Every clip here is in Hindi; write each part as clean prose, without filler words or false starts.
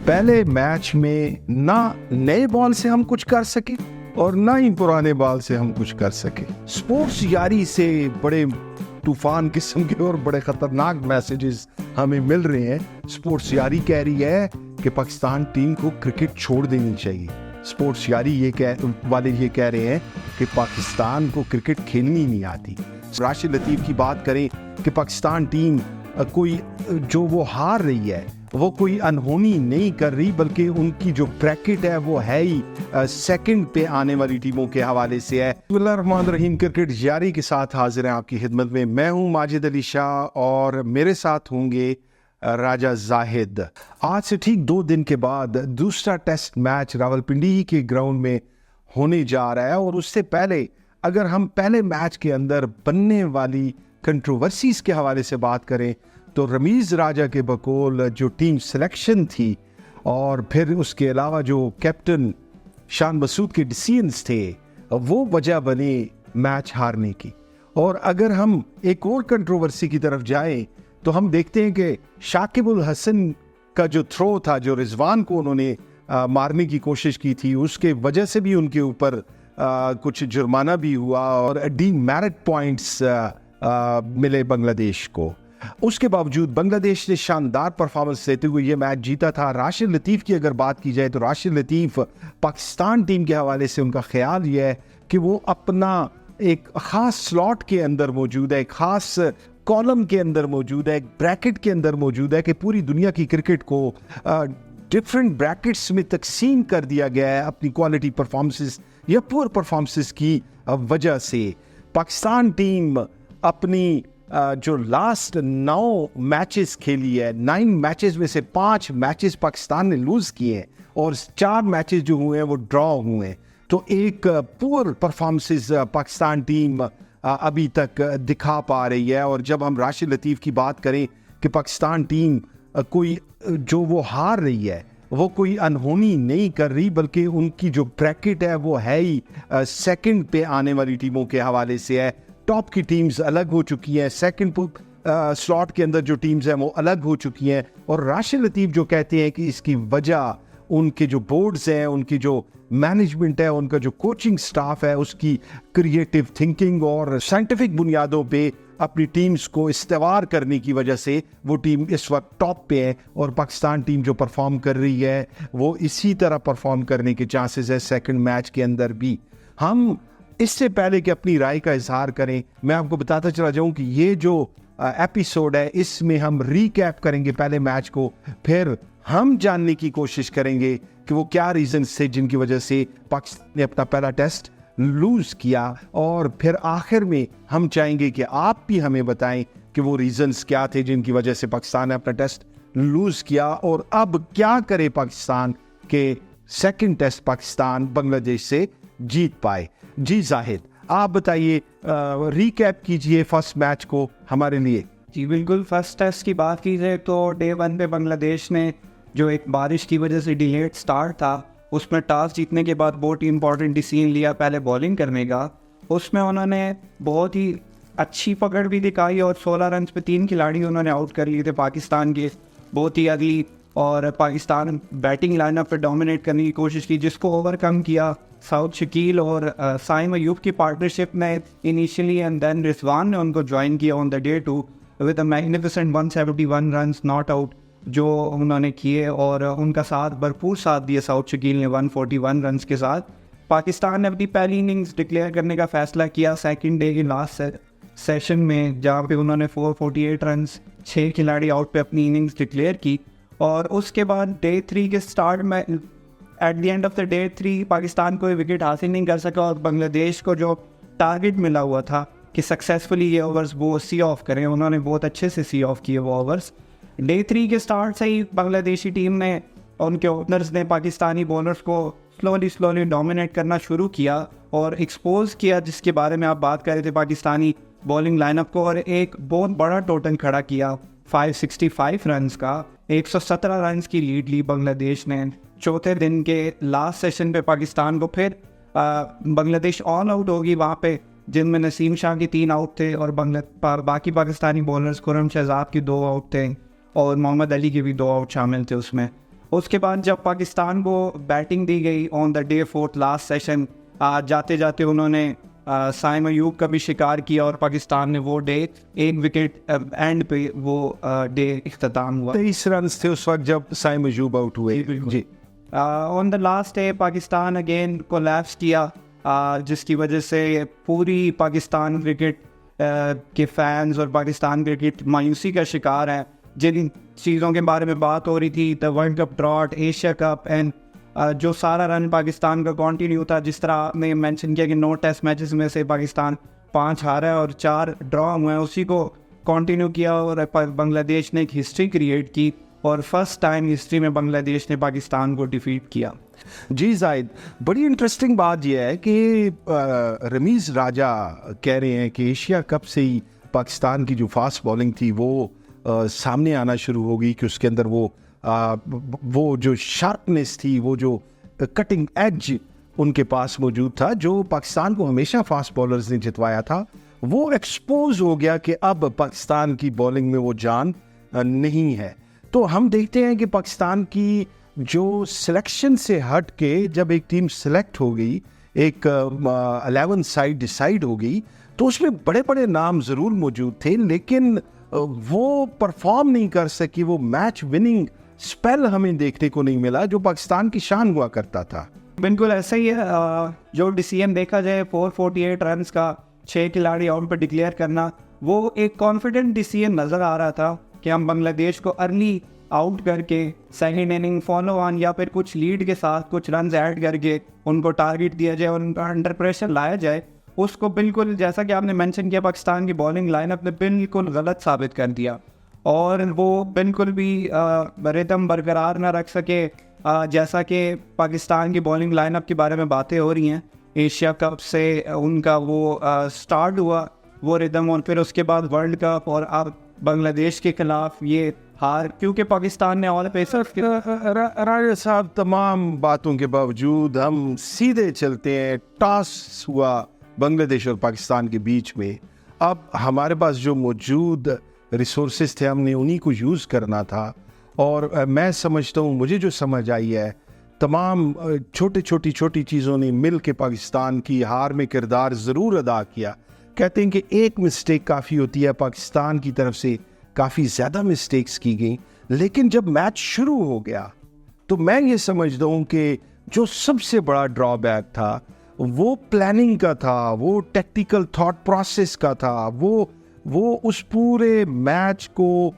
पहले मैच में ना नए बॉल से हम कुछ कर सके और ना ही पुराने बॉल से हम कुछ कर सके। स्पोर्ट्स यारी से बड़े तूफान किस्म के और बड़े खतरनाक मैसेजेस हमें मिल रहे हैं। स्पोर्ट्स यारी कह रही है कि पाकिस्तान टीम को क्रिकेट छोड़ देनी चाहिए। स्पोर्ट्स यारी ये कह रहे हैं कि पाकिस्तान को क्रिकेट खेलनी नहीं आती। राशिद लतीफ़ की बात करें कि पाकिस्तान टीम कोई जो वो हार रही है वो कोई अनहोनी नहीं कर रही, बल्कि उनकी जो ब्रैकेट है वो है ही सेकंड पे आने वाली टीमों के हवाले से है। बिस्मिल्लाहिर्रहमानिर्रहीम, क्रिकेट यारी के साथ हाजिर हैं आपकी खिदमत में। मैं हूं माजिद अली शाह और मेरे साथ होंगे राजा जाहिद। आज से ठीक 2 दिन के बाद दूसरा टेस्ट मैच रावलपिंडी के ग्राउंड में होने जा रहा है। और उससे पहले अगर हम पहले मैच के अंदर बनने वाली कंट्रोवर्सीज के हवाले से बात करें तो रमीज़ राजा के बकौल जो टीम सिलेक्शन थी और फिर उसके अलावा जो कैप्टन शान मसूद के डिसीजंस थे वो वजह बने मैच हारने की। और अगर हम एक और कंट्रोवर्सी की तरफ जाएं तो हम देखते हैं कि शाकिबुल हसन का जो थ्रो था, जो रिजवान को उन्होंने मारने की कोशिश की थी, उसके वजह से भी उनके ऊपर कुछ जुर्माना भी हुआ और डीमेरिट पॉइंट्स मिले बांग्लादेश को। उसके बावजूद बांग्लादेश ने शानदार परफॉर्मेंस देते हुए ये मैच जीता था। राशिद लतीफ़ की अगर बात की जाए तो राशिद लतीफ़ पाकिस्तान टीम के हवाले से उनका ख्याल ये है कि वो अपना एक ख़ास स्लॉट के अंदर मौजूद है, एक ख़ास कॉलम के अंदर मौजूद है, एक ब्रैकेट के अंदर मौजूद है कि पूरी दुनिया की क्रिकेट को डिफरेंट ब्रैकेट्स में तकसीम कर दिया गया है अपनी क्वालिटी परफॉर्मेंसेस या पुअर परफॉर्मेंसेस की वजह से। पाकिस्तान टीम अपनी जो लास्ट 9 मैचेस खेली है, 9 मैचेस में से 5 मैचेस पाकिस्तान ने लूज़ किए हैं और 4 मैचेस जो हुए हैं वो ड्रॉ हुए हैं। तो एक पुअर परफॉर्मेंसेस पाकिस्तान टीम अभी तक दिखा पा रही है। और जब हम राशिद लतीफ़ की बात करें कि पाकिस्तान टीम कोई जो वो हार रही है वो कोई अनहोनी नहीं कर रही, बल्कि उनकी जो ब्रैकेट है वो है ही सेकंड पे आने वाली टीमों के हवाले से है। टॉप की टीम्स अलग हो चुकी हैं, सेकंड स्लॉट के अंदर जो टीम्स हैं वो अलग हो चुकी हैं। और राशिद लतीफ़ जो कहते हैं कि इसकी वजह उनके जो बोर्ड्स हैं, उनकी जो मैनेजमेंट है, उनका जो कोचिंग स्टाफ है, उसकी क्रिएटिव थिंकिंग और साइंटिफिक बुनियादों पे अपनी टीम्स को इस्तेवार करने की वजह से वो टीम इस वक्त टॉप पे है। और पाकिस्तान टीम जो परफॉर्म कर रही है वो इसी तरह परफॉर्म करने के चांसेस है सेकंड मैच के अंदर भी। हम इससे पहले कि अपनी राय का इजहार करें, मैं आपको बताता चला जाऊं कि ये जो एपिसोड है इसमें हम रीकैप करेंगे पहले मैच को, फिर हम जानने की कोशिश करेंगे कि वो क्या रीजंस थे जिनकी वजह से पाकिस्तान ने अपना पहला टेस्ट लूज किया, और फिर आखिर में हम चाहेंगे कि आप भी हमें बताएं कि वो रीजंस क्या थे जिनकी वजह से पाकिस्तान ने अपना टेस्ट लूज किया और अब क्या करे पाकिस्तान के सेकंड टेस्ट पाकिस्तान बांग्लादेश से जीत पाए। जी जाहिद, आप बताइए, रीकैप कीजिए फर्स्ट मैच को हमारे लिए। जी बिल्कुल, फर्स्ट टेस्ट की बात की जाए तो डे 1 पे बांग्लादेश ने जो एक बारिश की वजह से डिलेड स्टार्ट था उसमें टॉस जीतने के बाद बहुत ही इंपॉर्टेंट डिसीजन लिया पहले बॉलिंग करने का। उसमें उन्होंने बहुत ही अच्छी पकड़ भी दिखाई और 16 रन पे 3 खिलाड़ी उन्होंने आउट कर लिए थे पाकिस्तान के बहुत ही अगली, और पाकिस्तान बैटिंग लाइनअप पे डोमिनेट करने की कोशिश की, जिसको ओवरकम किया साउथ शकील और साइम अयूब की पार्टनरशिप में इनिशियली, एंड देन रिजवान ने उनको ज्वाइन किया on the day 2 with a magnificent 171 runs not out जो उन्होंने किए, और उनका साथ भरपूर साथ दिया साउथ शकील ने 141 रन्स के साथ। पाकिस्तान ने अपनी पहली इनिंग्स डिक्लेयर करने का फैसला किया सेकंड डे की लास्ट सेशन में, जहाँ पे उन्होंने 448 रन्स 6 खिलाड़ी आउट पे अपनी इनिंग्स डिक्लेयर की। और उसके बाद डे 3 के स्टार्ट में at the end of the day 3 Pakistan कोई विकेट हासिल नहीं कर सका और बांग्लादेश को जो टारगेट मिला हुआ था कि सक्सेसफुली ये ओवर्स वो सी ऑफ करें, उन्होंने बहुत अच्छे से सी ऑफ किए वो ओवर्स। डे 3 के स्टार्ट से ही बांग्लादेशी टीम ने, उनके ओपनर्स ने पाकिस्तानी बॉलर्स को स्लोली डोमिनेट करना शुरू किया और एक्सपोज किया, जिसके बारे में आप बात कर रहे थे, पाकिस्तानी बॉलिंग लाइनअप को, और एक बहुत बड़ा टोटल खड़ा किया 565 रन्स का। 117 रन्स की लीड ली बांग्लादेश ने। चौथे दिन के लास्ट सेशन पे पाकिस्तान को फिर बांग्लादेश ऑल आउट होगी वहाँ पे, जिनमें नसीम शाह की 3 आउट थे और बाकी पाकिस्तानी बॉलर्स खुरम शहजाद की 2 आउट थे और मोहम्मद अली के भी 2 आउट शामिल थे उसमें। उसके बाद जब पाकिस्तान को बैटिंग दी गई on the day fourth last session, जाते जाते उन्होंने साइम अयूब का भी शिकार किया और पाकिस्तान ने वो डे एक विकेट एंड पे वो डे इख्तिताम हुआ। 23 रन थे उस वक्त जब साइम अयूब आउट हुए। जी on the last day Pakistan again collapse किया, जिसकी वजह से पूरी पाकिस्तान क्रिकेट के फैंस और पाकिस्तान क्रिकेट मायूसी का शिकार है। जिन चीज़ों के बारे में बात हो रही थी, the world cup drought, Asia cup and जो सारा रन पाकिस्तान का कंटिन्यू था, जिस तरह आपने मेंशन किया कि 9 टेस्ट मैचेस में से पाकिस्तान 5 हारा है और 4 ड्रॉ हुए हैं, उसी को कंटिन्यू किया और बांग्लादेश ने एक हिस्ट्री क्रिएट की और फर्स्ट टाइम हिस्ट्री में बांग्लादेश ने पाकिस्तान को डिफीट किया। जी जाहिद, बड़ी इंटरेस्टिंग बात यह है कि रमीज़ राजा कह रहे हैं कि एशिया कप से ही पाकिस्तान की जो फास्ट बॉलिंग थी वो सामने आना शुरू हो गई, कि उसके अंदर वो जो शार्पनेस थी, वो जो कटिंग एज उनके पास मौजूद था, जो पाकिस्तान को हमेशा फास्ट बॉलर्स ने जितवाया था, वो एक्सपोज हो गया कि अब पाकिस्तान की बॉलिंग में वो जान नहीं है। तो हम देखते हैं कि पाकिस्तान की जो सिलेक्शन से हट के जब एक टीम सेलेक्ट हो गई, एक 11 साइड डिसाइड हो गई, तो उसमें बड़े बड़े नाम ज़रूर मौजूद थे, लेकिन वो परफॉर्म नहीं कर सकी, वो मैच विनिंग स्पेल हमें देखने को नहीं मिला जो पाकिस्तान की शान हुआ करता था। बिल्कुल ऐसा ही है। जो डिसीजन देखा जाए 448 रन का 6 खिलाड़ी आउट पर डिक्लेयर करना, वो एक कॉन्फिडेंट डिसीजन नज़र आ रहा था कि हम बांग्लादेश को अर्ली आउट करके सेकंड इनिंग फॉलो ऑन या फिर कुछ लीड के साथ कुछ रन ऐड करके उनको टारगेट दिया जाए और उनका अंडर प्रेशर लाया जाए। उसको बिल्कुल जैसा कि आपने मेंशन किया, पाकिस्तान की बॉलिंग लाइनअप ने बिल्कुल गलत साबित कर दिया और वो बिल्कुल भी रिदम बरकरार ना रख सके। जैसा कि पाकिस्तान की बॉलिंग लाइनअप के बारे में बातें हो रही हैं, एशिया कप से उनका वो स्टार्ट हुआ वो रिदम, और फिर उसके बाद वर्ल्ड कप और अब बांग्लादेश के खिलाफ ये हार, क्योंकि पाकिस्तान ने ऑल पेसर। राजा साहब, तमाम बातों के बावजूद हम सीधे चलते हैं। टॉस हुआ बांग्लादेश और पाकिस्तान के बीच में। अब हमारे पास जो मौजूद रिसोर्सेज थे, हमने उन्हीं को यूज़ करना था। और मैं समझता हूँ, मुझे जो समझ आई है, तमाम छोटी चीज़ों ने मिल के पाकिस्तान की हार में किरदार ज़रूर अदा किया। कहते हैं कि एक मिस्टेक काफ़ी होती है, पाकिस्तान की तरफ से काफ़ी ज़्यादा मिस्टेक्स की गई, लेकिन जब मैच शुरू हो गया तो मैं ये समझता हूँ कि जो सबसे बड़ा ड्रॉबैक था वो प्लानिंग का था, वो टेक्निकल थॉट प्रोसेस का था, वो उस पूरे मैच को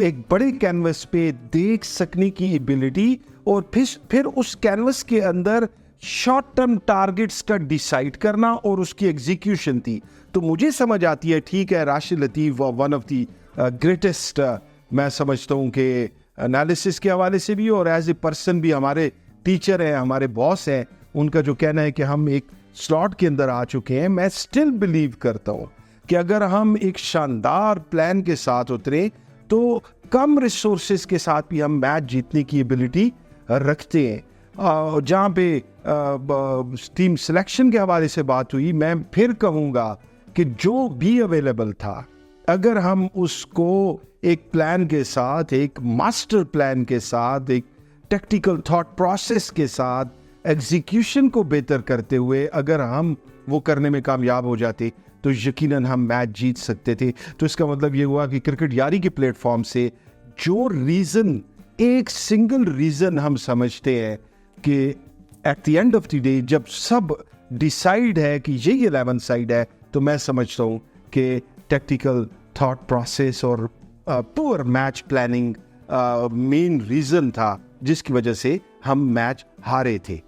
एक बड़े कैनवस पे देख सकने की एबिलिटी और फिर उस कैनवस के अंदर शॉर्ट टर्म टारगेट्स का डिसाइड करना और उसकी एग्जीक्यूशन थी। तो मुझे समझ आती है, ठीक है, राशिद लतीफ़ वन ऑफ द ग्रेटेस्ट, मैं समझता हूँ कि एनालिसिस के हवाले से भी और एज ए पर्सन भी हमारे टीचर हैं, हमारे बॉस हैं, उनका जो कहना है कि हम एक स्लॉट के अंदर आ चुके हैं। मैं स्टिल बिलीव करता हूँ कि अगर हम एक शानदार प्लान के साथ उतरे तो कम रिसोर्सेज के साथ भी हम मैच जीतने की एबिलिटी रखते हैं। जहाँ पे टीम सिलेक्शन के हवाले से बात हुई, मैं फिर कहूँगा कि जो भी अवेलेबल था, अगर हम उसको एक प्लान के साथ, एक मास्टर प्लान के साथ, एक टेक्निकल थॉट प्रोसेस के साथ, एग्जीक्यूशन को बेहतर करते हुए अगर हम वो करने में कामयाब हो जाते तो यकीनन हम मैच जीत सकते थे। तो इसका मतलब ये हुआ कि क्रिकेट यारी के प्लेटफॉर्म से जो रीज़न, एक सिंगल रीज़न हम समझते हैं कि at the end of the day जब सब डिसाइड है कि यही 11 साइड है, तो मैं समझता हूँ कि टेक्निकल थॉट प्रोसेस और poor match planning main reason था जिसकी वजह से हम मैच हारे थे।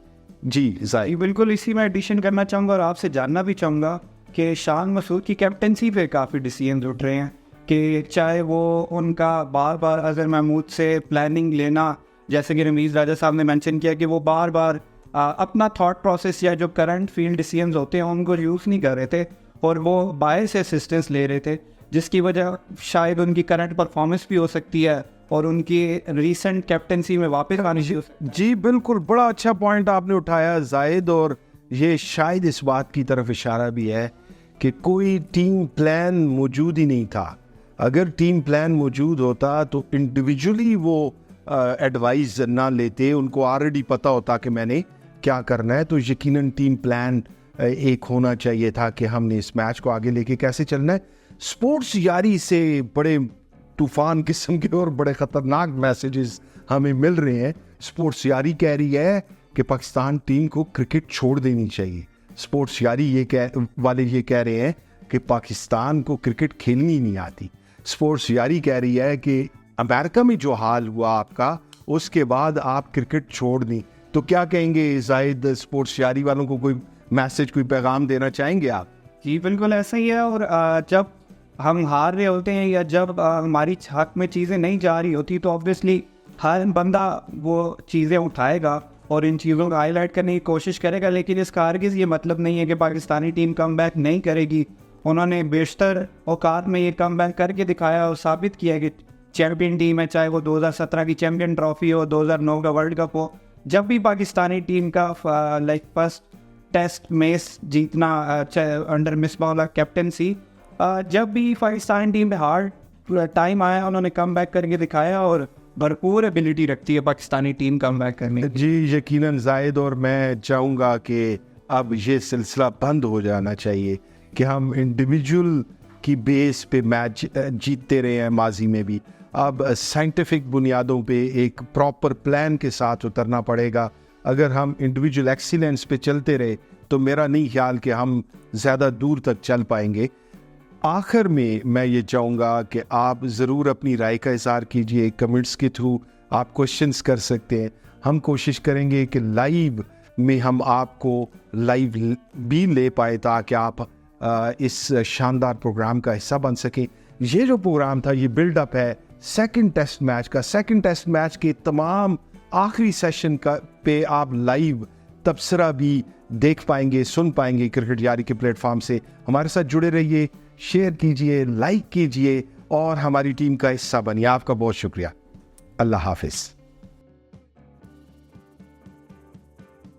जी जाहिद, बिल्कुल इसी में एडिशन करना चाहूँगा और आपसे जानना भी चाहूँगा कि शान मसूद की कैप्टनसी पे काफ़ी डिसीजन उठ रहे हैं कि चाहे वो उनका बार बार अजहर महमूद से प्लानिंग लेना, जैसे कि रमीज़ राजा साहब ने मेंशन किया कि वो बार बार अपना थॉट प्रोसेस या जो करंट फील्ड डिसीजंस होते हैं उनको यूज़ नहीं कर रहे थे और वो बाहर से असिस्टेंस ले रहे थे, जिसकी वजह शायद उनकी करंट परफॉर्मेंस भी हो सकती है और उनकी रीसेंट कैप्टनसी में वापस आनी चाहिए। जी बिल्कुल, बड़ा अच्छा पॉइंट आपने उठाया जाहिद, और ये शायद इस बात की तरफ इशारा भी है कि कोई टीम प्लान मौजूद ही नहीं था। अगर टीम प्लान मौजूद होता तो इंडिविजुअली वो एडवाइस ना लेते, उनको ऑलरेडी पता होता कि मैंने क्या करना है, तो यकीनन टीम प्लान एक होना चाहिए था कि हमने इस मैच को आगे लेके कैसे चलना है। स्पोर्ट्स यारी से बड़े तूफान किस्म के और बड़े ख़तरनाक मैसेजेस हमें मिल रहे हैं। स्पोर्ट्स यारी कह रही है कि पाकिस्तान टीम को क्रिकेट छोड़ देनी चाहिए। स्पोर्ट्स यारी ये कह रहे हैं कि पाकिस्तान को क्रिकेट खेलनी नहीं आती। स्पोर्ट्स यारी कह रही है कि अमेरिका में जो हाल हुआ आपका, उसके बाद आप क्रिकेट छोड़ दी। तो क्या कहेंगे जाहिद, स्पोर्ट्स यारी वालों को कोई मैसेज, कोई पैगाम देना चाहेंगे आप? जी बिल्कुल ऐसा ही है। और जब हम हार रहे होते हैं या जब हमारी हक में चीज़ें नहीं जा रही होती तो ऑब्वियसली हर बंदा वो चीज़ें उठाएगा और इन चीज़ों को हाईलाइट करने की कोशिश करेगा, लेकिन इसका हरगिज़ ये मतलब नहीं है कि पाकिस्तानी टीम कमबैक नहीं करेगी। उन्होंने बेशतर औकात में ये कमबैक करके दिखाया और साबित किया कि चैम्पियन टीम है, चाहे वो 2017 की चैम्पियन ट्रॉफी हो, 2009 का वर्ल्ड कप हो। जब भी पाकिस्तानी टीम का फर्स्ट टेस्ट मैच जीतना अंडर मिसबाह कैप्टनसी, जब भी पाकिस्तानी टीम में हार्ड टाइम आया उन्होंने कमबैक करके दिखाया और भरपूर एबिलिटी रखती है पाकिस्तानी टीम कमबैक करने की। जी यकीनन जाहिद, और मैं चाहूँगा कि अब ये सिलसिला बंद हो जाना चाहिए कि हम इंडिविजुअल की बेस पे मैच जीतते रहे हैं माजी में भी। अब साइंटिफिक बुनियादों पे एक प्रॉपर प्लान के साथ उतरना पड़ेगा। अगर हम इंडिविजुअल एक्सीलेंस पे चलते रहे तो मेरा नहीं ख्याल कि हम ज़्यादा दूर तक चल पाएंगे। आखिर में मैं ये चाहूँगा कि आप ज़रूर अपनी राय का इज़हार कीजिए, कमेंट्स के थ्रू आप क्वेश्चंस कर सकते हैं। हम कोशिश करेंगे कि लाइव में हम आपको लाइव भी ले पाए ताकि आप इस शानदार प्रोग्राम का हिस्सा बन सकें। ये जो प्रोग्राम था ये बिल्डअप है सेकंड टेस्ट मैच का। सेकंड टेस्ट मैच के तमाम आखिरी सेशन का पे आप लाइव तबसरा भी देख पाएंगे, सुन पाएंगे क्रिकेट यारी के प्लेटफॉर्म से। हमारे साथ जुड़े रहिए, शेयर कीजिए, लाइक कीजिए और हमारी टीम का हिस्सा बनिए। आपका बहुत शुक्रिया। अल्लाह हाफिज़।